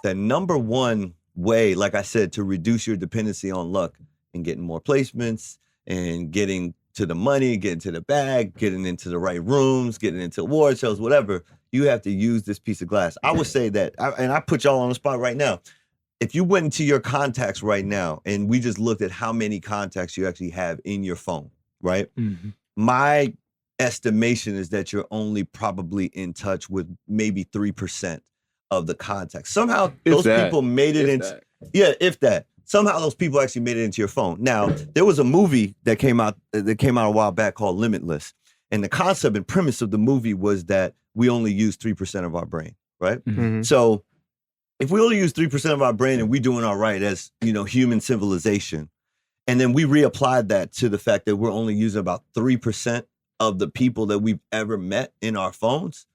the number one way, like I said, to reduce your dependency on luck and getting more placements and getting to the money, getting to the bag, getting into the right rooms, getting into award shows, whatever, you have to use this piece of glass. I would say that, and I put y'all on the spot right now. If you went into your contacts right now and we just looked at how many contacts you actually have in your phone, right? Mhm. My estimation is that you're only probably in touch with maybe 3% of the contacts. Somehow If those that. people made it If into, that. yeah, if that. Somehow those people actually made it into your phone. Now, there was a movie that came out a while back called Limitless. And the concept and premise of the movie was that we only use 3% of our brain, right? Mhm. So if we only use 3% of our brain and we're doing all right as, human civilization, and then we reapplied that to the fact that we're only using about 3% of the people that we've ever met in our phones,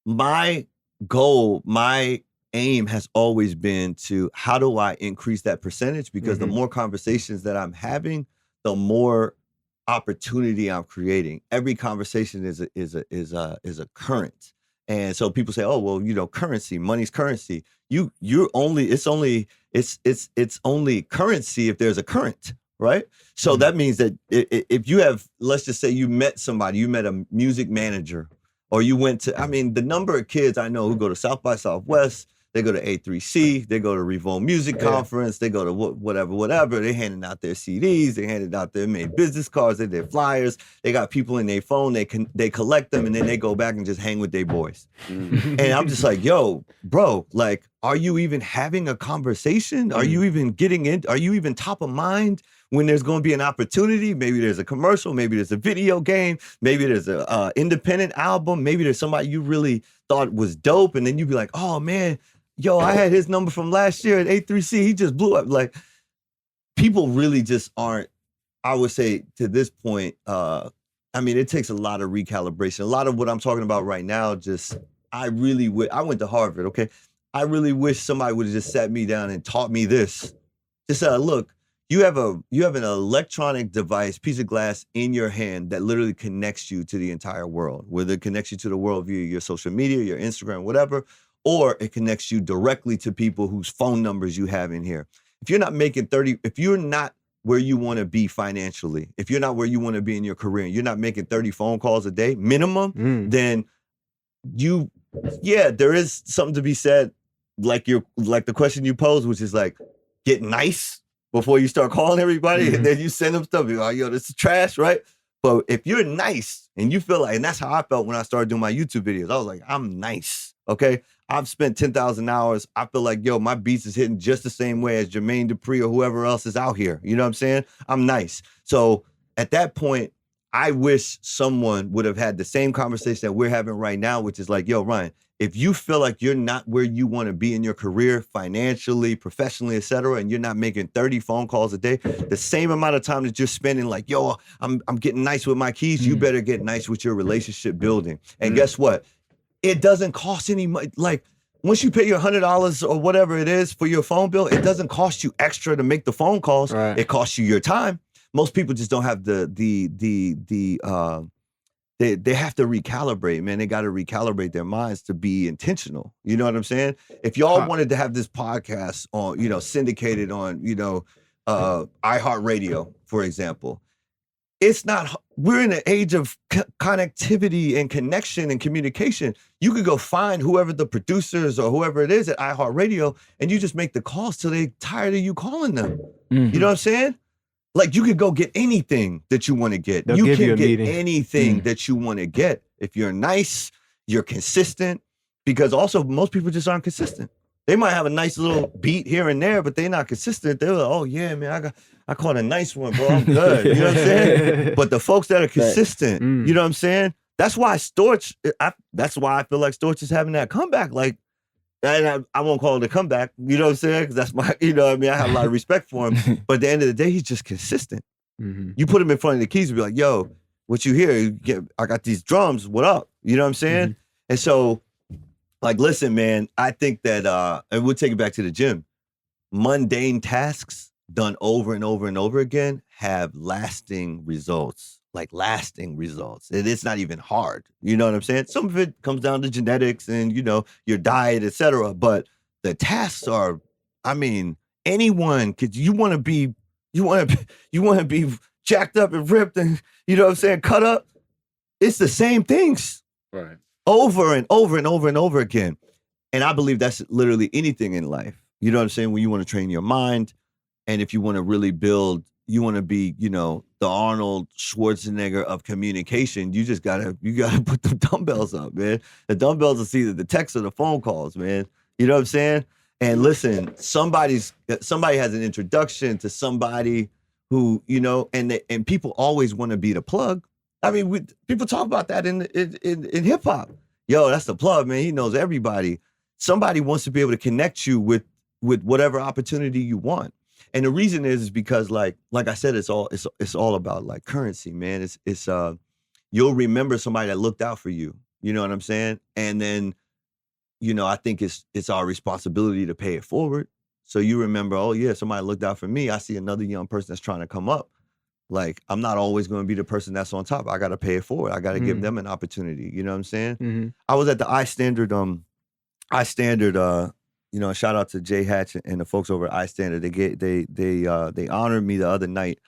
my goal, my aim has always been to how do I increase that percentage? Because the Mhm. more conversations that I'm having, the more opportunity I'm creating. Every conversation is a current. And so people say, "Oh, well, currency, money's currency." It's only currency if there's a current, right? So that means that if you have, let's just say you met somebody, you met a music manager, or you went to, the number of kids I know who go to South by Southwest, they go to A3C, they go to Revo Music Conference, they go to whatever. They handing out their CDs, they handed out their made business cards, they did flyers. They got people in their phone, they collect them, and then they go back and just hang with their boys. And I'm just like, yo, bro, like, are you even having a conversation? Are you even are you even top of mind when there's going to be an opportunity? Maybe there's a commercial, maybe there's a video game, maybe there's a independent album, maybe there's somebody you really thought was dope, and then you'd be like, oh man, yo, I had his number from last year at A3C, he just blew up. Like, people really just aren't, I would say to this point, it takes a lot of recalibration. A lot of what I'm talking about right now, I went to Harvard, okay? I really wish somebody would have just sat me down and taught me this. Just said, look, you have an electronic device, piece of glass in your hand that literally connects you to the entire world, whether it connects you to the world via your social media, your Instagram, whatever, or it connects you directly to people whose phone numbers you have in here. If you're not where you want to be financially, if you're not where you want to be in your career, and you're not making 30 phone calls a day minimum, then there is something to be said, like the question you posed, which is like, get nice before you start calling everybody, and then you send them stuff. You're like, yo, this is trash, right? But if you're nice and you feel like, and that's how I felt when I started doing my YouTube videos. I was like, I'm nice, okay? I've spent 10,000 hours. I feel like, yo, my beats is hitting just the same way as Jermaine Dupri or whoever else is out here. You know what I'm saying? I'm nice. So at that point, I wish someone would have had the same conversation that we're having right now, which is like, yo, Ryan, if you feel like you're not where you want to be in your career, financially, professionally, et cetera, and you're not making 30 phone calls a day, the same amount of time that you're spending like, yo, I'm getting nice with my keys, you better get nice with your relationship building. And guess what? It doesn't cost any money. Like, once you pay your $100 or whatever it is for your phone bill, it doesn't cost you extra to make the phone calls. Right. It costs you your time. Most people just don't have they have to recalibrate, man. They got to recalibrate their minds to be intentional. You know what I'm saying? If y'all wanted to have this podcast on, syndicated on, iHeartRadio, for example, we're in an age of connectivity and connection and communication. You could go find whoever the producers or whoever it is at iHeartRadio, and you just make the calls till they're tired of you calling them. You know what I'm saying? Like, you could go get anything that you want to get. They'll You give you can a get meeting. anything that you want to get. If you're nice, you're consistent, because also most people just aren't consistent. They might have a nice little beat here and there, but they're not consistent. They're like, oh yeah, man, I caught a nice one, bro. I'm good. You know what I'm saying? But the folks that are consistent, you know what I'm saying? That's why Storch, that's why I feel like Storch is having that comeback. Like, and I won't call it a comeback, you know what I'm saying? Because that's my, you know what I mean? I have a lot of respect for him. But at the end of the day, he's just consistent. You put him in front of the keys and be like, yo, what you hear? I got these drums, what up? You know what I'm saying? And so, like, listen, man, I think that, and we'll take it back to the gym, mundane tasks done over and over and over again have lasting results. Like, lasting results. It's not even hard. You know what I'm saying? Some of it comes down to genetics and, your diet, et cetera. But the tasks are, I mean, anyone could, you want to be jacked up and ripped and, you know what I'm saying, cut up. It's the same things. Right. Over and over and over and over again. And I believe that's literally anything in life. You know what I'm saying? When you want to train your mind, and if you want to really build, you want to be, you know, the Arnold Schwarzenegger of communication, you gotta put the dumbbells up, man. The dumbbells are either the text or the phone calls, man. You know what I'm saying? And listen, somebody has an introduction to somebody who, you know, and people always want to be the plug. I mean, people talk about that in hip hop. Yo, that's the plug, man. He knows everybody. Somebody wants to be able to connect you with whatever opportunity you want. And the reason is because like I said, it's all about like currency, man. It's you'll remember somebody that looked out for you. You know what I'm saying? And then, you know, I think it's our responsibility to pay it forward. So you remember, oh yeah, somebody looked out for me. I see another young person that's trying to come up. Like, I'm not always going to be the person that's on top. I got to pay it forward. I got to give them an opportunity. You know what I'm saying? Mm-hmm. I was at the iStandard, you know, shout out to Jay Hatch and the folks over at iStandard. They honored me the other night.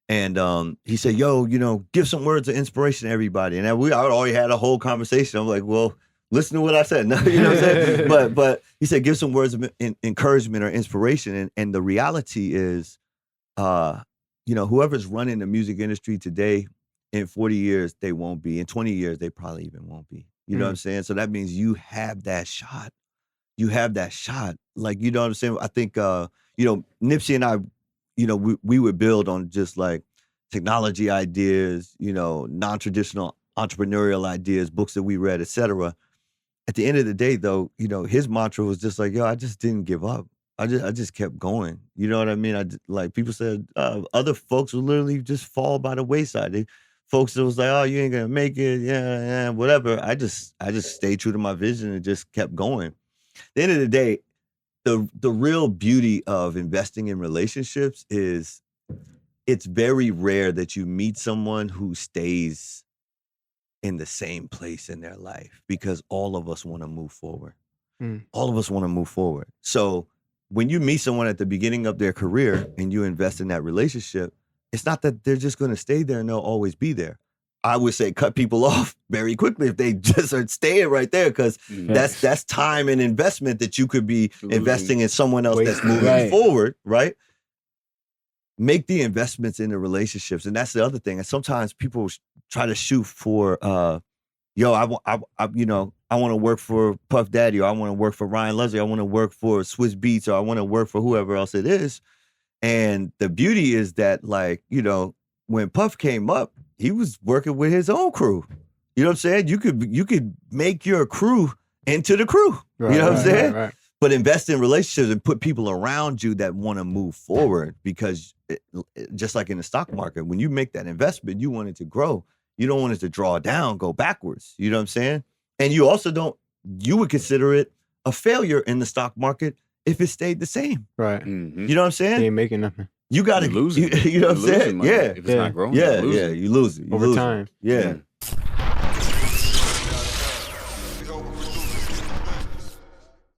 And he said, yo, you know, give some words of inspiration to everybody. And I already had a whole conversation. I'm like, well, listen to what I said. No, you know what I'm saying? But he said, give some words of encouragement or inspiration. And the reality is, you know, whoever's running the music industry today, in 40 years, they won't be. In 20 years, they probably even won't be. You know what I'm saying? So that means you have that shot. You have that shot. Like, you know what I'm saying? I think, you know, Nipsey and I, you know, we would build on just like technology ideas, you know, non-traditional entrepreneurial ideas, books that we read, et cetera. At the end of the day, though, you know, his mantra was just like, yo, I just didn't give up. I just kept going. You know what I mean? Like people said, other folks would literally just fall by the wayside. Folks that was like, oh, you ain't gonna make it, yeah, whatever. I just stayed true to my vision and just kept going. At the end of the day, the real beauty of investing in relationships is it's very rare that you meet someone who stays in the same place in their life, because all of us want to move forward. All of us want to move forward. So when you meet someone at the beginning of their career and you invest in that relationship, it's not that they're just going to stay there and they'll always be there. I would say cut people off very quickly if they just are staying right there, because that's time and investment that you could be investing in someone else that's moving forward, right? Make the investments in the relationships. And that's the other thing. And sometimes people try to shoot for, yo, I you know, I want to work for Puff Daddy, or I want to work for Ryan Leslie, I want to work for Swiss Beats, or I want to work for whoever else it is. And the beauty is that, like, you know, when Puff came up, he was working with his own crew. You know what I'm saying? You could make your crew into the crew. You know what I'm saying? Right. But invest in relationships and put people around you that want to move forward, because just like in the stock market, when you make that investment, you want it to grow. You don't want it to draw down, go backwards. You know what I'm saying? And you also you would consider it a failure in the stock market if it stayed the same. Right. Mm-hmm. You know what I'm saying? They ain't making nothing. You got to lose it. You know what I'm saying? Money. Yeah. If it's not growing, you lose it. Over time. Yeah.